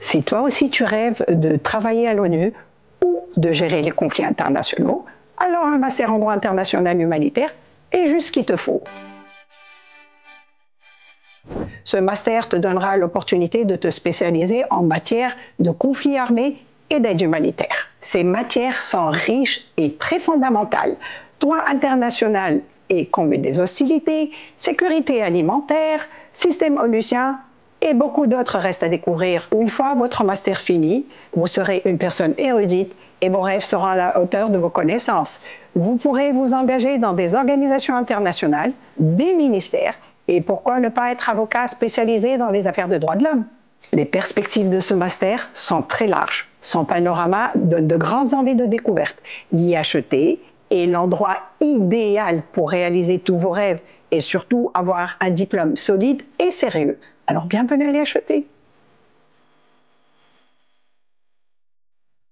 Si toi aussi tu rêves de travailler à l'ONU ou de gérer les conflits internationaux, alors un master en droit international humanitaire est juste ce qu'il te faut. Ce master te donnera l'opportunité de te spécialiser en matière de conflits armés et d'aide humanitaire. Ces matières sont riches et très fondamentales. Droit international et conduite des hostilités, sécurité alimentaire, système onusien et beaucoup d'autres restent à découvrir. Une fois votre master fini, vous serez une personne érudite et vos rêves seront à la hauteur de vos connaissances. Vous pourrez vous engager dans des organisations internationales, des ministères, et pourquoi ne pas être avocat spécialisé dans les affaires de droits de l'homme? Les perspectives de ce master sont très larges. Son panorama donne de grandes envies de découverte. L'IHET est l'endroit idéal pour réaliser tous vos rêves et surtout avoir un diplôme solide et sérieux. Alors bienvenue à l'IHET.